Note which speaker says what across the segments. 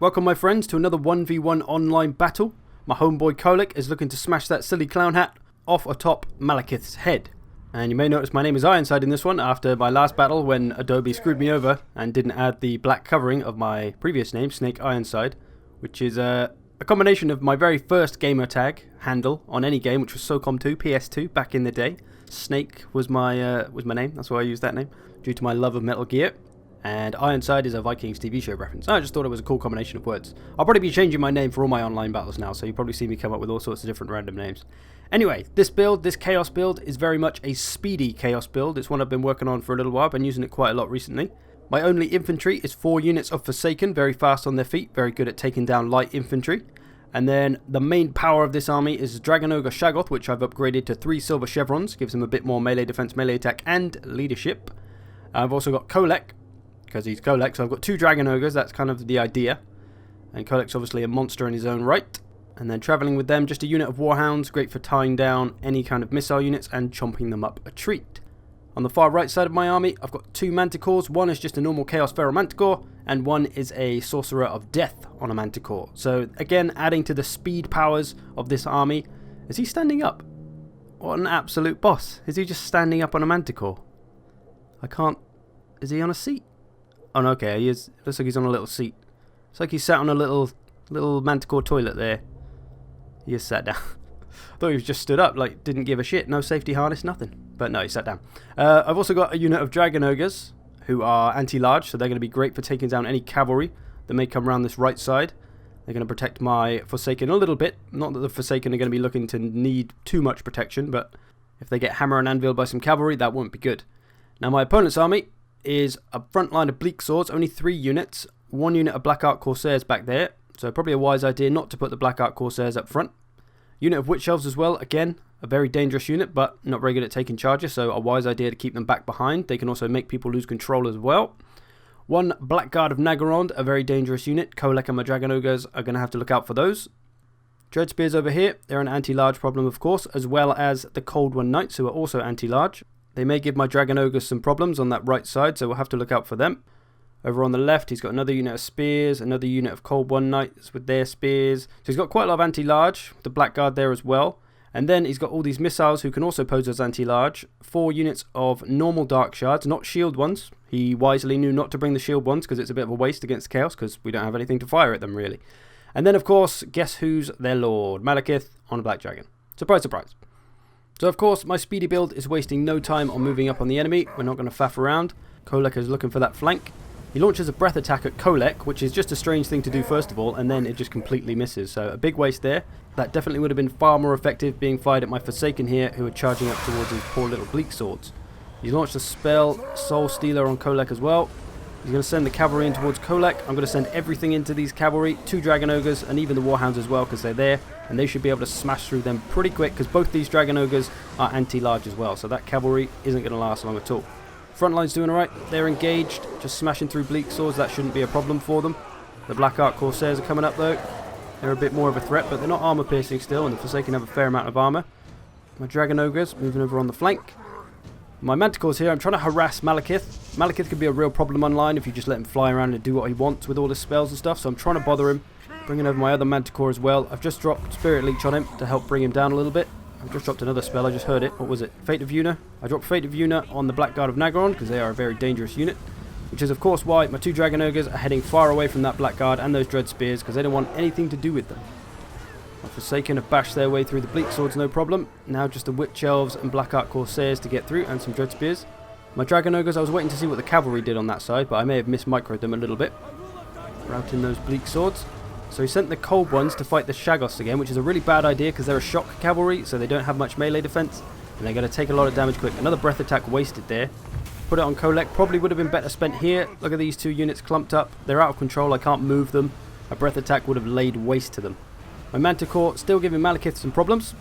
Speaker 1: Welcome my friends to another 1v1 online battle. My homeboy Kolek is looking to smash that silly clown hat off atop Malekith's head. And you may notice my name is Ironside in this one after my last battle when Adobe screwed me over and didn't add the black covering of my previous name, Snake Ironside, which is a combination of my very first gamer tag handle on any game, which was SOCOM 2, PS2, back in the day. Snake was my name, that's why I used that name, due to my love of Metal Gear. And Ironside is a Vikings TV show reference. I just thought it was a cool combination of words. I'll probably be changing my name for all my online battles now, so you'll probably see me come up with all sorts of different random names. Anyway, this build, this Chaos build, is very much a speedy Chaos build. It's one I've been working on for a little while. I've been using it quite a lot recently. My only infantry is 4 units of Forsaken, very fast on their feet, very good at taking down light infantry. And then the main power of this army is Dragon Ogre Shaggoth, which I've upgraded to 3 silver chevrons, gives him a bit more melee defense, melee attack, and leadership. I've also got Kolek, because he's Kolek, so I've got 2 Dragon Ogres, that's kind of the idea. And Kolek's obviously a monster in his own right. And then travelling with them, just a unit of Warhounds, great for tying down any kind of missile units and chomping them up a treat. On the far right side of my army, I've got 2 Manticores. One is just a normal Chaos Feral Manticore, and one is a Sorcerer of Death on a Manticore. So again, adding to the speed powers of this army. Is he standing up? What an absolute boss. Is he just standing up on a Manticore? I can't... Is he on a seat? Oh no, okay, he is. Looks like he's on a little seat. It's like he's sat on a little Manticore toilet there. He is sat down. I thought he was just stood up, like didn't give a shit. No safety harness, nothing. But no, he sat down. I've also got a unit of Dragon Ogres who are anti-large, so they're going to be great for taking down any cavalry that may come around this right side. They're going to protect my Forsaken a little bit. Not that the Forsaken are going to be looking to need too much protection, but if they get hammer and anvil by some cavalry, that won't be good. Now my opponent's army is a front line of Bleak Swords, only 3 units, 1 unit of Black Ark Corsairs back there, so probably a wise idea not to put the Black Ark Corsairs up front. Unit of Witch Elves as well, again, a very dangerous unit, but not very good at taking charges, so a wise idea to keep them back behind. They can also make people lose control as well. 1 Blackguard of Naggarond, a very dangerous unit. Kolek and my Dragon Ogres are going to have to look out for those. Dread Spears over here, they're an anti-large problem of course, as well as the Cold One Knights, who are also anti-large. They may give my Dragon Ogres some problems on that right side, so we'll have to look out for them. Over on the left, he's got another unit of Spears, another unit of Cold One Knights with their Spears. So he's got quite a lot of anti-large, the Blackguard there as well. And then he's got all these missiles who can also pose as anti-large. 4 units of normal Dark Shards, not shield ones. He wisely knew not to bring the shield ones because it's a bit of a waste against Chaos because we don't have anything to fire at them really. And then of course, guess who's their lord? Malekith on a Black Dragon. Surprise, surprise. So of course, my speedy build is wasting no time on moving up on the enemy. We're not going to faff around. Kolek is looking for that flank. He launches a breath attack at Kolek, which is just a strange thing to do first of all, and then it just completely misses. So a big waste there. That definitely would have been far more effective being fired at my Forsaken here, who are charging up towards his poor little Bleak Swords. He's launched a spell, Soul Stealer on Kolek as well. He's going to send the cavalry in towards Kolek. I'm going to send everything into these cavalry, 2 Dragon Ogres, and even the Warhounds as well, because they're there. And they should be able to smash through them pretty quick, because both these Dragon Ogres are anti-large as well. So that cavalry isn't going to last long at all. Front line's doing alright. They're engaged, just smashing through Bleak Swords. That shouldn't be a problem for them. The Black Ark Corsairs are coming up though. They're a bit more of a threat, but they're not armor piercing still, and the Forsaken have a fair amount of armor. My Dragon Ogres moving over on the flank. My Manticores here, I'm trying to harass Malekith. Malekith could be a real problem online if you just let him fly around and do what he wants with all his spells and stuff, so I'm trying to bother him. Bringing over my other Manticore as well. I've just dropped Spirit Leech on him to help bring him down a little bit. I've just dropped another spell, I just heard it. What was it? Fate of Yuna. I dropped Fate of Yuna on the Blackguard of Naggarond because they are a very dangerous unit. Which is of course why my 2 Dragon Ogres are heading far away from that Blackguard and those Dread Spears because they don't want anything to do with them. My Forsaken have bashed their way through the Bleak Swords, no problem. Now just the Witch Elves and Black Ark Corsairs to get through and some Dread Spears. My Dragon Ogres, I was waiting to see what the cavalry did on that side, but I may have mismicroed them a little bit. Routing those Bleak Swords. So he sent the Cold Ones to fight the Shaggoths again, which is a really bad idea because they're a shock cavalry, so they don't have much melee defense, and they're going to take a lot of damage quick. Another breath attack wasted there. Put it on Kolek, probably would have been better spent here. Look at these 2 units clumped up. They're out of control, I can't move them. A breath attack would have laid waste to them. My Manticore still giving Malekith some problems.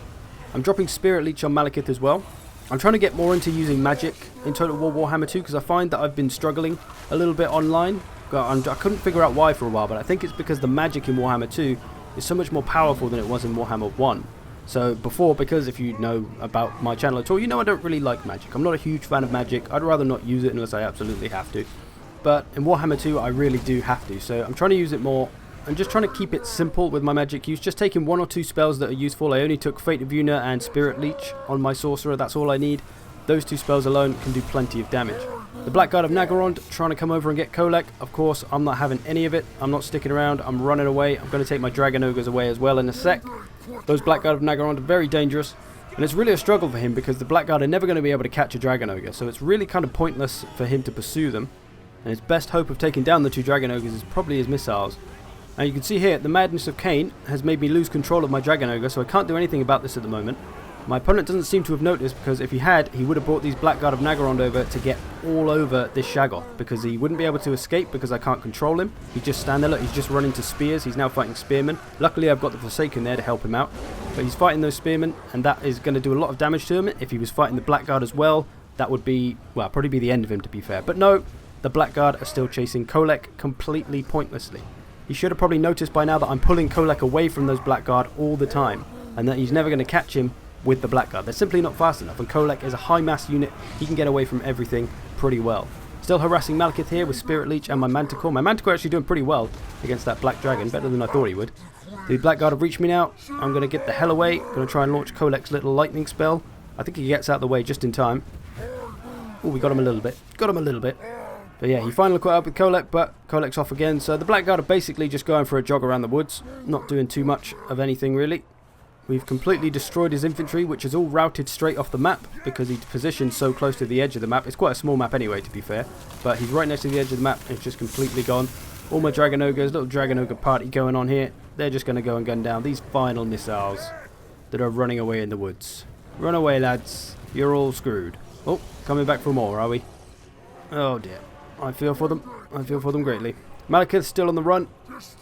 Speaker 1: I'm dropping Spirit Leech on Malekith as well. I'm trying to get more into using magic in Total War Warhammer 2 because I find that I've been struggling a little bit online. I couldn't figure out why for a while, but I think it's because the magic in Warhammer 2 is so much more powerful than it was in Warhammer 1. So before, because if you know about my channel at all, you know I don't really like magic. I'm not a huge fan of magic. I'd rather not use it unless I absolutely have to. But in Warhammer 2, I really do have to. So I'm trying to use it more I'm just trying to keep it simple with my magic use, just taking 1 or 2 spells that are useful. I only took Fate of Yuna and Spirit Leech on my sorcerer, that's all I need. Those 2 spells alone can do plenty of damage. The Blackguard of Naggarond trying to come over and get Kolek. Of course, I'm not having any of it. I'm not sticking around. I'm running away. I'm going to take my Dragon Ogres away as well in a sec. Those Blackguard of Naggarond are very dangerous. And it's really a struggle for him because the Blackguard are never going to be able to catch a Dragon Ogre. So it's really kind of pointless for him to pursue them. And his best hope of taking down the 2 Dragon Ogres is probably his missiles. Now you can see here, the Madness of Cain has made me lose control of my Dragon Ogre. So I can't do anything about this at the moment. My opponent doesn't seem to have noticed, because if he had, he would have brought these Blackguard of Naggarond over to get all over this Shaggoth, because he wouldn't be able to escape because I can't control him. He'd just stand there, look, he's just running to spears. He's now fighting spearmen. Luckily I've got the Forsaken there to help him out, but he's fighting those spearmen, and that is going to do a lot of damage to him. If he was fighting the Blackguard as well, that would be, well, probably be the end of him, to be fair. But no, the Blackguard are still chasing Kolek completely pointlessly. He should have probably noticed by now that I'm pulling Kolek away from those Blackguard all the time, and that he's never going to catch him with the Blackguard. They're simply not fast enough, and Kolek is a high mass unit. He can get away from everything pretty well. Still harassing Malekith here with Spirit Leech and my Manticore. My Manticore actually doing pretty well against that Black Dragon, better than I thought he would. The Blackguard have reached me now. I'm going to get the hell away. Going to try and launch Kolek's little lightning spell. I think he gets out of the way just in time. Oh, we got him a little bit. Got him a little bit. But yeah, he finally caught up with Kolek, but Kolek's off again. So the Blackguard are basically just going for a jog around the woods. Not doing too much of anything really. We've completely destroyed his infantry, which is all routed straight off the map because he's positioned so close to the edge of the map. It's quite a small map anyway, to be fair, but he's right next to the edge of the map and it's just completely gone. All my Dragon Ogres, little Dragon Ogre party going on here. They're just going to go and gun down these final missiles that are running away in the woods. Run away, lads. You're all screwed. Oh, coming back for more, are we? Oh dear. I feel for them. I feel for them greatly. Malekith's still on the run.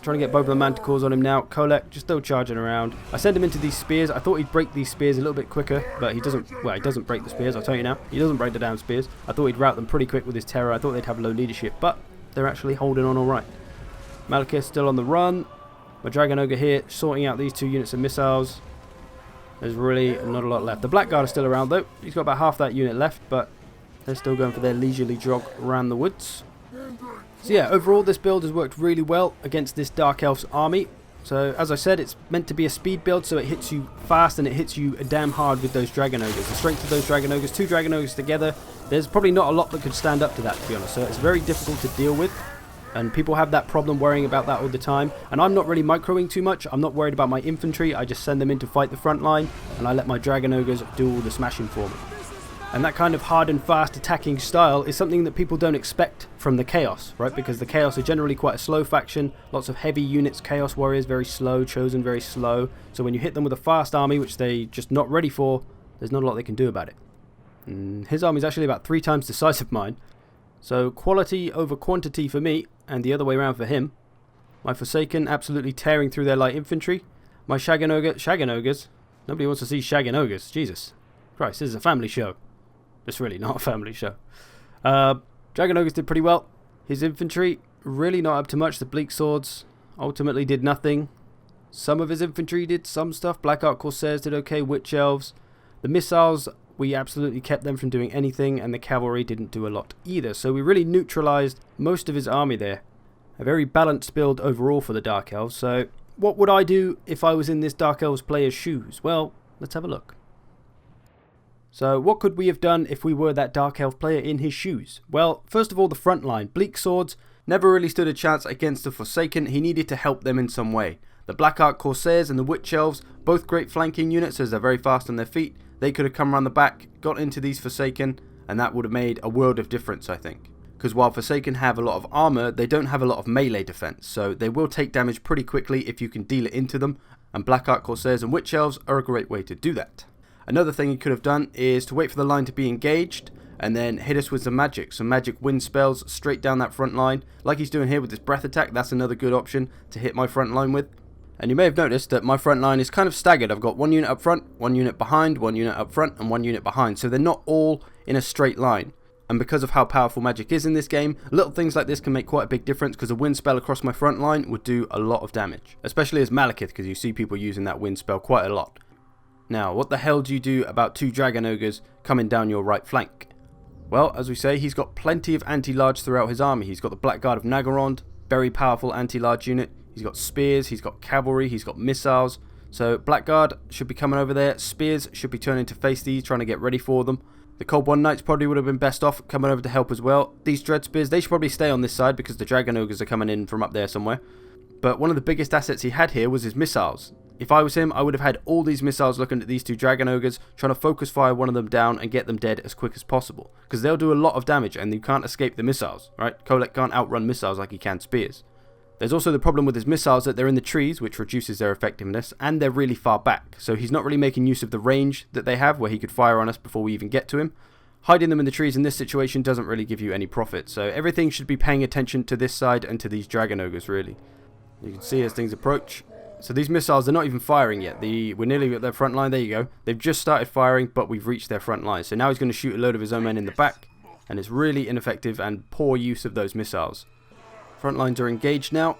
Speaker 1: Trying to get both of the Manticores on him now. Kolek just still charging around. I send him into these spears. I thought he'd break these spears a little bit quicker, but he doesn't. Well, he doesn't break the spears, I'll tell you now. He doesn't break the damn spears. I thought he'd rout them pretty quick with his terror. I thought they'd have low leadership, but they're actually holding on alright. Malekith's still on the run. My Dragon Ogre here sorting out these 2 units of missiles. There's really not a lot left. The Blackguard is still around though. He's got about half that unit left, but they're still going for their leisurely jog around the woods. So yeah, overall this build has worked really well against this Dark Elf's army. So as I said, it's meant to be a speed build, so it hits you fast and it hits you damn hard with those Dragon Ogres. The strength of those Dragon Ogres, 2 Dragon Ogres together, there's probably not a lot that could stand up to that, to be honest. So it's very difficult to deal with, and people have that problem worrying about that all the time. And I'm not really microing too much. I'm not worried about my infantry. I just send them in to fight the front line, and I let my Dragon Ogres do all the smashing for me. And that kind of hard and fast attacking style is something that people don't expect from the Chaos, right? Because the Chaos are generally quite a slow faction, lots of heavy units, Chaos Warriors, very slow, Chosen very slow. So when you hit them with a fast army, which they're just not ready for, there's not a lot they can do about it. His army is actually about 3 times the size of mine. So quality over quantity for me, and the other way around for him. My Forsaken absolutely tearing through their light infantry. My Shaggin' Ogres? Nobody wants to see Shaggin' Ogres, Jesus Christ, this is a family show. It's really not a family show. Dragon Ogres did pretty well. His infantry, really not up to much. The Bleak Swords ultimately did nothing. Some of his infantry did some stuff. Black Ark Corsairs did okay. Witch Elves. The missiles, we absolutely kept them from doing anything. And the cavalry didn't do a lot either. So we really neutralized most of his army there. A very balanced build overall for the Dark Elves. So what would I do if I was in this Dark Elves player's shoes? Well, let's have a look. So what could we have done if we were that Dark Elf player in his shoes? Well, first of all, the front line. Bleak Swords never really stood a chance against the Forsaken. He needed to help them in some way. The Black Ark Corsairs and the Witch Elves, both great flanking units as they're very fast on their feet. They could have come around the back, got into these Forsaken, and that would have made a world of difference, I think. Because while Forsaken have a lot of armor, they don't have a lot of melee defense, so they will take damage pretty quickly if you can deal it into them, and Black Ark Corsairs and Witch Elves are a great way to do that. Another thing he could have done is to wait for the line to be engaged and then hit us with some magic wind spells straight down that front line. Like he's doing here with this breath attack, that's another good option to hit my front line with. And you may have noticed that my front line is kind of staggered. I've got 1 unit up front, 1 unit behind, 1 unit up front, and 1 unit behind. So they're not all in a straight line. And because of how powerful magic is in this game, little things like this can make quite a big difference, because a wind spell across my front line would do a lot of damage. Especially as Malekith, because you see people using that wind spell quite a lot. Now, what the hell do you do about 2 Dragon Ogres coming down your right flank? Well, as we say, he's got plenty of anti-large throughout his army. He's got the Blackguard of Naggarond, very powerful anti-large unit. He's got spears, he's got cavalry, he's got missiles. So Blackguard should be coming over there. Spears should be turning to face these, trying to get ready for them. The Cold One Knights probably would have been best off coming over to help as well. These Dread Spears, they should probably stay on this side because the Dragon Ogres are coming in from up there somewhere. But one of the biggest assets he had here was his missiles. If I was him, I would have had all these missiles looking at these two Dragon Ogres, trying to focus fire one of them down and get them dead as quick as possible. Because they'll do a lot of damage and you can't escape the missiles, right? Kolek can't outrun missiles like he can spears. There's also the problem with his missiles that they're in the trees, which reduces their effectiveness, and they're really far back. So he's not really making use of the range that they have, where he could fire on us before we even get to him. Hiding them in the trees in this situation doesn't really give you any profit. So everything should be paying attention to this side and to these Dragon Ogres, really. You can see as things approach. So these missiles, they're not even firing yet. We're nearly at their front line. There you go. They've just started firing, but we've reached their front line. So now he's going to shoot a load of his own men in the back, and it's really ineffective and poor use of those missiles. Front lines are engaged now,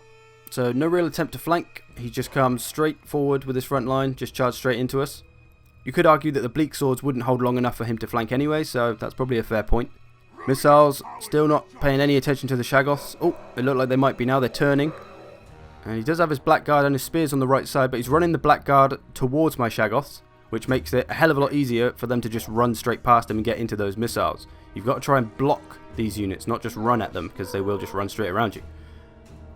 Speaker 1: so no real attempt to flank. He just comes straight forward with his front line, just charged straight into us. You could argue that the Bleak Swords wouldn't hold long enough for him to flank anyway, so that's probably a fair point. Missiles, still not paying any attention to the Shaggoths. Oh, it looked like they might be now. They're turning. And he does have his Blackguard and his spears on the right side, but he's running the Blackguard towards my Shaggoths, which makes it a hell of a lot easier for them to just run straight past him and get into those missiles. You've got to try and block these units, not just run at them, because they will just run straight around you.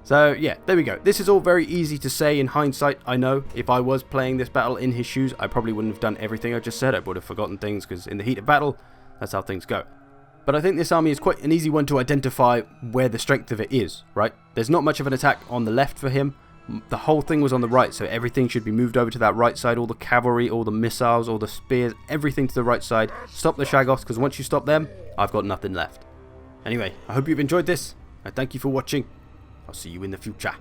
Speaker 1: So yeah, there we go. This is all very easy to say in hindsight. I know if I was playing this battle in his shoes, I probably wouldn't have done everything I just said. I would have forgotten things because in the heat of battle, that's how things go. But I think this army is quite an easy one to identify where the strength of it is, right? There's not much of an attack on the left for him. The whole thing was on the right, so everything should be moved over to that right side. All the cavalry, all the missiles, all the spears, everything to the right side. Stop the Shaggoths, because once you stop them, I've got nothing left. Anyway, I hope you've enjoyed this. I thank you for watching. I'll see you in the future.